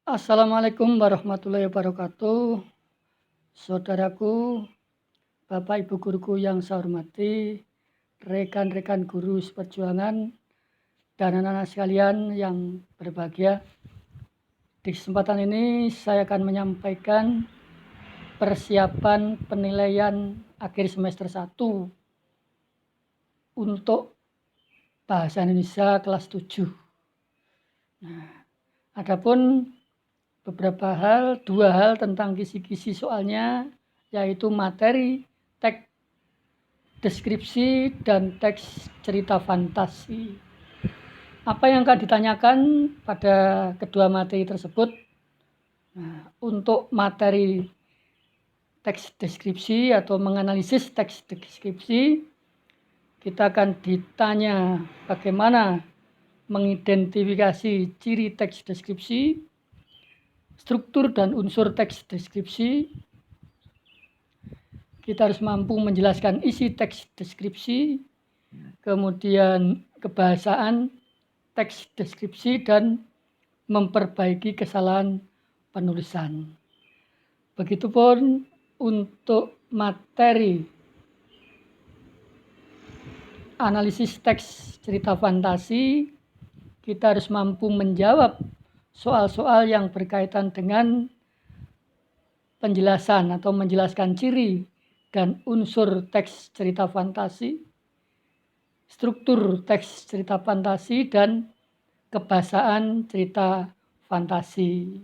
Assalamualaikum warahmatullahi wabarakatuh. Saudaraku, Bapak Ibu guruku yang saya hormati, rekan-rekan guru seperjuangan, dan anak-anak sekalian yang berbahagia. Di kesempatan ini saya akan menyampaikan persiapan penilaian akhir semester 1 untuk Bahasa Indonesia kelas 7. Adapun dua hal tentang kisi-kisi soalnya, yaitu materi, teks deskripsi, dan teks cerita fantasi. Apa yang akan ditanyakan pada kedua materi tersebut? Nah, untuk materi teks deskripsi atau menganalisis teks deskripsi, kita akan ditanya bagaimana mengidentifikasi ciri teks deskripsi, struktur dan unsur teks deskripsi. Kita harus mampu menjelaskan isi teks deskripsi, kemudian kebahasaan teks deskripsi, dan memperbaiki kesalahan penulisan. Begitupun untuk materi analisis teks cerita fantasi, kita harus mampu menjawab soal-soal yang berkaitan dengan penjelasan atau menjelaskan ciri dan unsur teks cerita fantasi, struktur teks cerita fantasi, dan kebahasaan cerita fantasi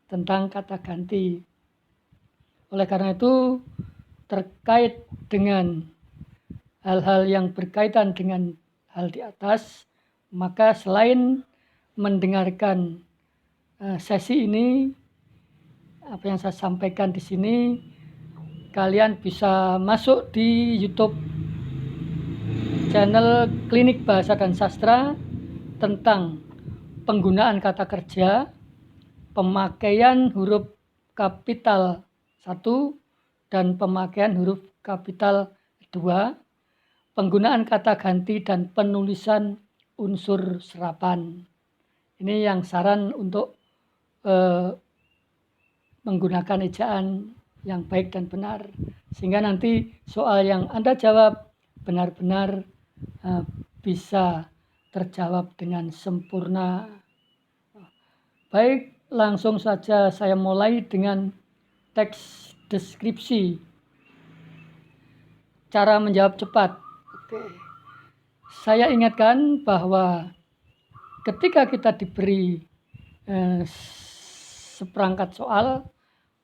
tentang kata ganti. Oleh karena itu, terkait dengan hal-hal yang berkaitan dengan hal di atas, maka selain mendengarkan sesi ini, apa yang saya sampaikan di sini, kalian bisa masuk di YouTube channel Klinik Bahasa dan Sastra tentang penggunaan kata kerja, pemakaian huruf kapital 1 dan pemakaian huruf kapital 2, penggunaan kata ganti, dan penulisan unsur serapan. Ini yang saran untuk menggunakan ejaan yang baik dan benar, sehingga nanti soal yang Anda jawab benar-benar bisa terjawab dengan sempurna. Baik, langsung saja saya mulai dengan teks deskripsi. Cara menjawab cepat. Oke. Saya ingatkan bahwa ketika kita diberi seperangkat soal,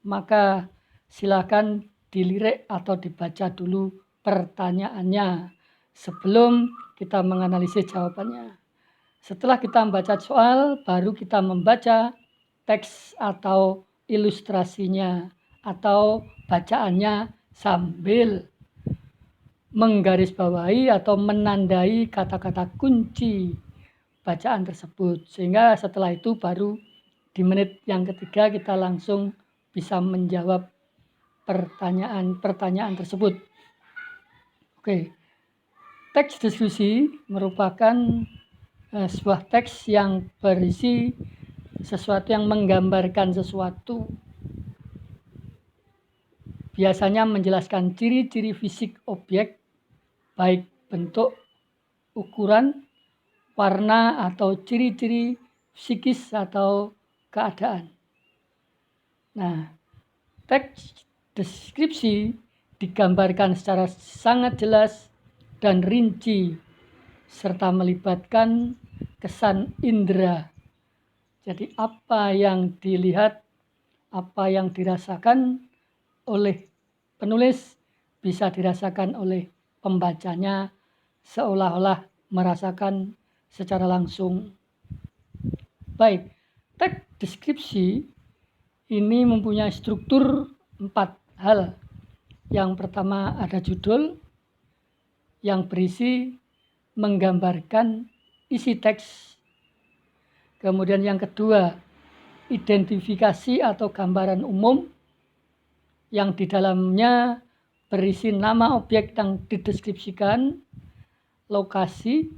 maka silakan dilirik atau dibaca dulu pertanyaannya sebelum kita menganalisis jawabannya. Setelah kita membaca soal, baru kita membaca teks atau ilustrasinya atau bacaannya sambil menggarisbawahi atau menandai kata-kata kunci bacaan tersebut. Sehingga setelah itu baru di menit yang ketiga kita langsung bisa menjawab pertanyaan tersebut. Oke. Teks deskripsi merupakan sebuah teks yang berisi sesuatu yang menggambarkan sesuatu. Biasanya menjelaskan ciri-ciri fisik objek, baik bentuk, ukuran, warna, atau ciri-ciri psikis atau keadaan. Nah, teks deskripsi digambarkan secara sangat jelas dan rinci serta melibatkan kesan indera. Jadi apa yang dilihat, apa yang dirasakan oleh penulis bisa dirasakan oleh pembacanya seolah-olah merasakan secara langsung. Baik, teks deskripsi ini mempunyai struktur 4 hal. Yang pertama ada judul yang berisi menggambarkan isi teks. Kemudian yang kedua, identifikasi atau gambaran umum yang di dalamnya berisi nama objek yang dideskripsikan, lokasi,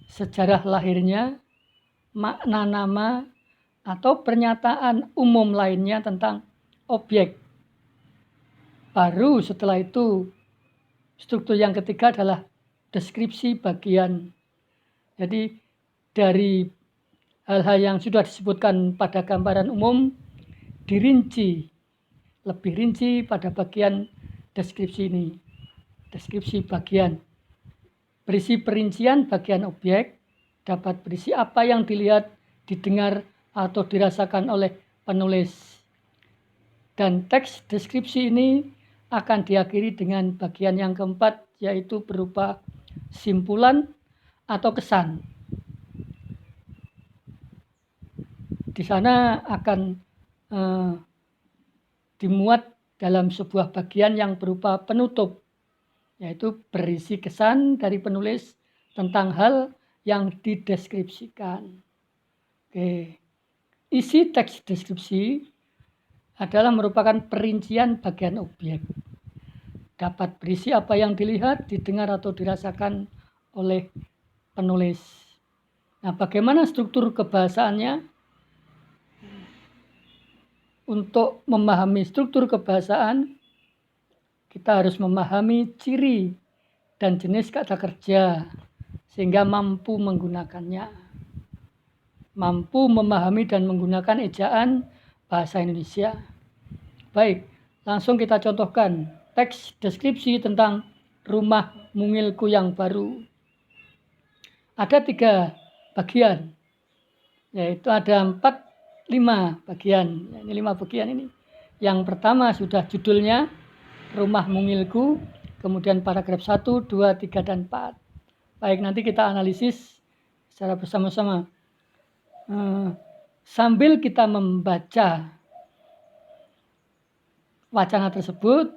sejarah lahirnya, makna nama, atau pernyataan umum lainnya tentang objek. Baru setelah itu struktur yang ketiga adalah deskripsi bagian. Jadi dari hal-hal yang sudah disebutkan pada gambaran umum dirinci, lebih rinci pada bagian deskripsi ini. Deskripsi bagian. Berisi perincian bagian objek, dapat berisi apa yang dilihat, didengar, atau dirasakan oleh penulis. Dan teks deskripsi ini akan diakhiri dengan bagian yang keempat, yaitu berupa simpulan atau kesan. Di sana akan dimuat dalam sebuah bagian yang berupa penutup, yaitu berisi kesan dari penulis tentang hal yang dideskripsikan. Oke. Isi teks deskripsi adalah merupakan perincian bagian objek. Dapat berisi apa yang dilihat, didengar, atau dirasakan oleh penulis. Nah, bagaimana struktur kebahasaannya? Untuk memahami struktur kebahasaan, kita harus memahami ciri dan jenis kata kerja, sehingga mampu menggunakannya. Mampu memahami dan menggunakan ejaan bahasa Indonesia. Baik, langsung kita contohkan teks deskripsi tentang rumah mungilku yang baru. Ada 3 bagian, yaitu ada 5 bagian. Ini 5 bagian ini. Yang pertama sudah judulnya, rumah mungilku, kemudian paragraf 1, 2, 3, dan 4. Baik, nanti kita analisis secara bersama-sama. Sambil kita membaca wacana tersebut,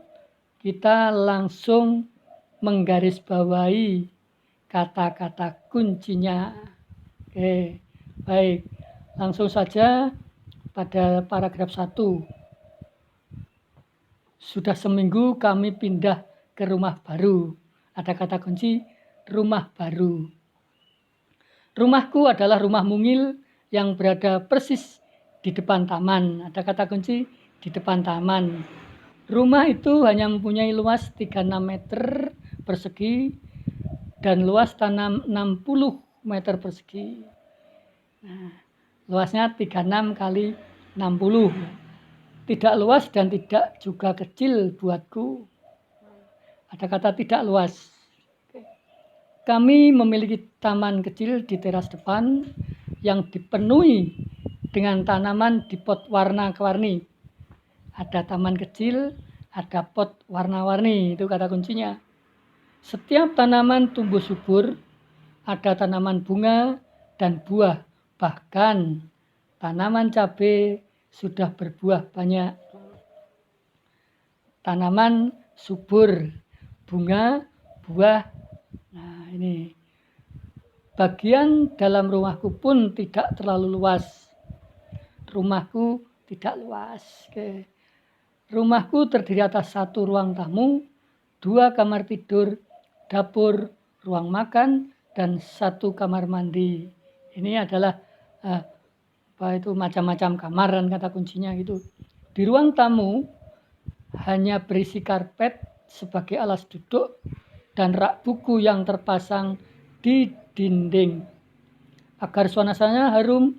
kita langsung menggarisbawahi kata-kata kuncinya. Oke, baik. Langsung saja pada paragraf 1. Sudah seminggu kami pindah ke rumah baru. Ada kata kunci rumah baru. Rumahku adalah rumah mungil yang berada persis di depan taman. Ada kata kunci di depan taman. Rumah itu hanya mempunyai luas 36 meter persegi dan luas tanam 60 meter persegi. Nah, luasnya 36 kali 60. Tidak luas dan tidak juga kecil buatku. Ada kata tidak luas. Kami memiliki taman kecil di teras depan yang dipenuhi dengan tanaman di pot warna-warni. Ada taman kecil, ada pot warna-warni, itu kata kuncinya. Setiap tanaman tumbuh subur, ada tanaman bunga dan buah. Bahkan tanaman cabai sudah berbuah banyak. Tanaman subur, bunga, buah. Nah, ini bagian dalam rumahku pun tidak terlalu luas. Rumahku tidak luas. Oke. Rumahku terdiri atas 1 ruang tamu, 2 kamar tidur, dapur, ruang makan, dan 1 kamar mandi. Ini adalah macam-macam kamar dan kata kuncinya gitu. Di ruang tamu hanya berisi karpet sebagai alas duduk dan rak buku yang terpasang di dinding. Agar suasananya harum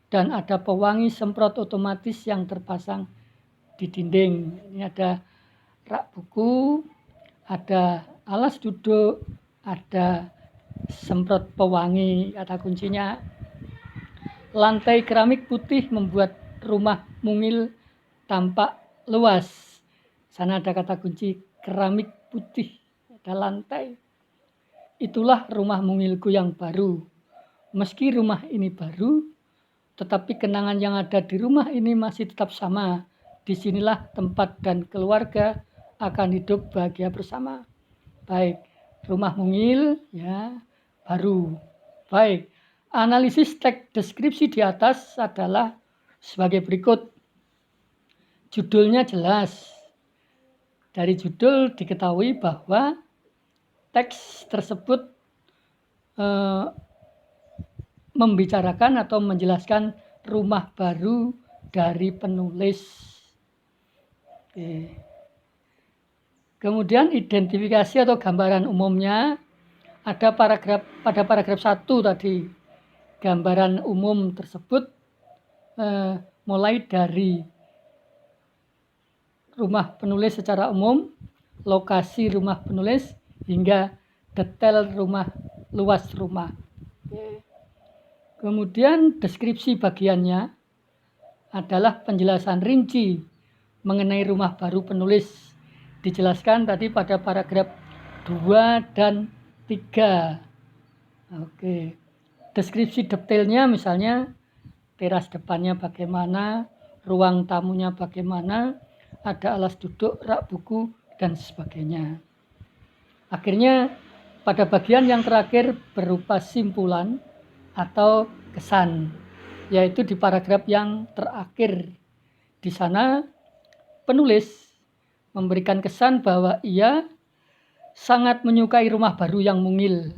dan ada pewangi semprot otomatis yang terpasang di dinding. Ini ada rak buku, ada alas duduk, ada semprot pewangi, kata kuncinya. Lantai keramik putih membuat rumah mungil tampak luas. Sana ada kata kunci keramik putih, ada lantai. Itulah rumah mungilku yang baru. Meski rumah ini baru, tetapi kenangan yang ada di rumah ini masih tetap sama. Disinilah tempat dan keluarga akan hidup bahagia bersama. Baik, rumah mungil ya baru. Baik, analisis teks deskripsi di atas adalah sebagai berikut. Judulnya jelas. Dari judul diketahui bahwa teks tersebut membicarakan atau menjelaskan rumah baru dari penulis. Oke. Kemudian identifikasi atau gambaran umumnya ada pada paragraf 1 tadi. Gambaran umum tersebut mulai dari rumah penulis secara umum, lokasi rumah penulis, hingga detail luas rumah. Kemudian deskripsi bagiannya adalah penjelasan rinci mengenai rumah baru penulis. Dijelaskan tadi pada paragraf 2 dan 3. Oke. Deskripsi detailnya misalnya teras depannya bagaimana, ruang tamunya bagaimana, ada alas duduk, rak buku, dan sebagainya. Akhirnya pada bagian yang terakhir berupa simpulan atau kesan, yaitu di paragraf yang terakhir. Di sana penulis memberikan kesan bahwa ia sangat menyukai rumah baru yang mungil.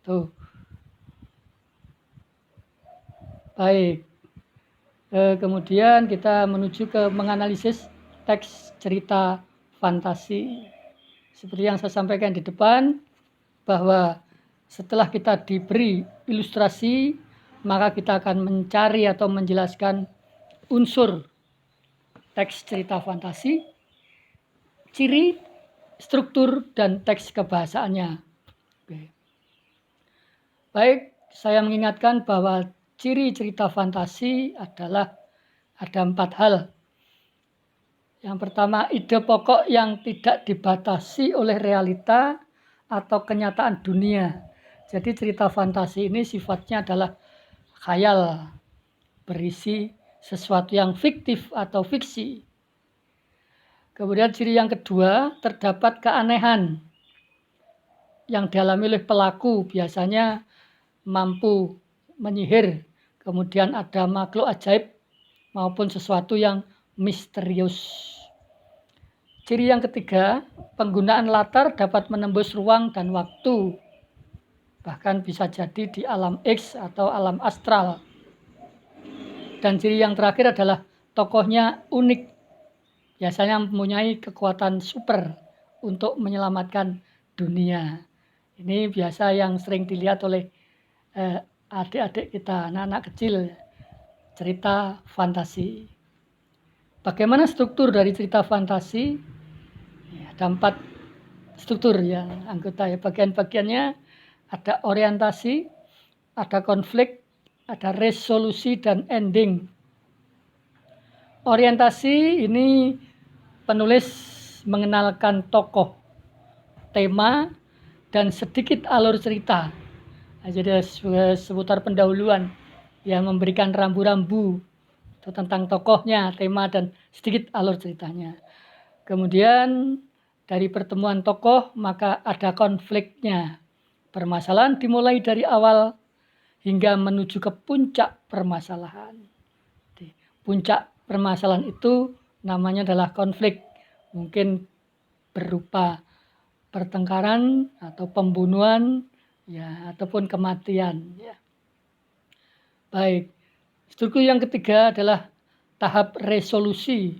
Tuh. Baik. Kemudian kita menuju ke menganalisis teks cerita fantasi. Seperti yang saya sampaikan di depan, bahwa setelah kita diberi ilustrasi, maka kita akan mencari atau menjelaskan unsur teks cerita fantasi, ciri, struktur, dan teks kebahasaannya. Oke. Baik, saya mengingatkan bahwa ciri cerita fantasi adalah ada 4 hal. Yang pertama, ide pokok yang tidak dibatasi oleh realita atau kenyataan dunia. Jadi cerita fantasi ini sifatnya adalah khayal, berisi sesuatu yang fiktif atau fiksi. Kemudian ciri yang kedua, terdapat keanehan yang dialami oleh pelaku, biasanya mampu menyihir. Kemudian ada makhluk ajaib maupun sesuatu yang misterius. Ciri yang ketiga, penggunaan latar dapat menembus ruang dan waktu. Bahkan bisa jadi di alam X atau alam astral. Dan ciri yang terakhir adalah tokohnya unik. Biasanya mempunyai kekuatan super untuk menyelamatkan dunia. Ini biasa yang sering dilihat oleh adik-adik kita, anak-anak kecil, cerita fantasi. Bagaimana struktur dari cerita fantasi? Ada 4 struktur yang anggota ya. Bagian-bagiannya ada orientasi, ada konflik, ada resolusi, dan ending. Orientasi ini penulis mengenalkan tokoh, tema, dan sedikit alur cerita. Jadi seputar pendahuluan yang memberikan rambu-rambu tentang tokohnya, tema, dan sedikit alur ceritanya. Kemudian dari pertemuan tokoh maka ada konfliknya. Permasalahan dimulai dari awal hingga menuju ke puncak permasalahan. Puncak permasalahan itu namanya adalah konflik. Mungkin berupa pertengkaran atau pembunuhan, ya, ataupun kematian. Ya. Baik, struktur yang ketiga adalah tahap resolusi,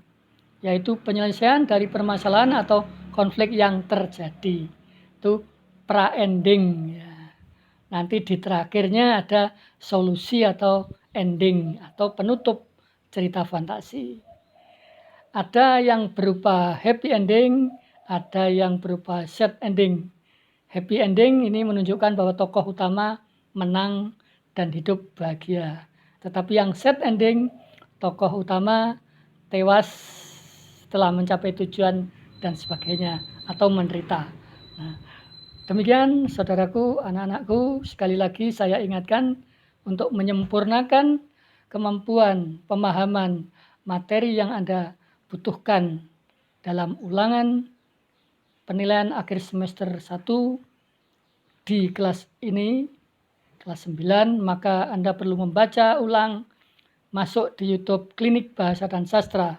yaitu penyelesaian dari permasalahan atau konflik yang terjadi. Itu pra-ending. Ya. Nanti di terakhirnya ada solusi atau ending atau penutup cerita fantasi. Ada yang berupa happy ending, ada yang berupa sad ending. Happy ending ini menunjukkan bahwa tokoh utama menang dan hidup bahagia. Tetapi yang sad ending, tokoh utama tewas setelah mencapai tujuan dan sebagainya atau menderita. Nah, demikian saudaraku, anak-anakku, sekali lagi saya ingatkan untuk menyempurnakan kemampuan pemahaman materi yang Anda butuhkan dalam ulangan penilaian akhir semester 1 di kelas ini, kelas 9, maka Anda perlu membaca ulang, masuk di YouTube Klinik Bahasa dan Sastra,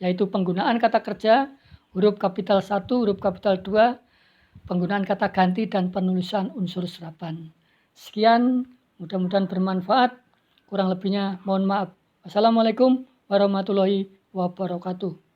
yaitu penggunaan kata kerja, huruf kapital 1, huruf kapital 2, penggunaan kata ganti, dan penulisan unsur serapan. Sekian, Mudah-mudahan bermanfaat. Kurang lebihnya mohon maaf. Assalamualaikum warahmatullahi wabarakatuh.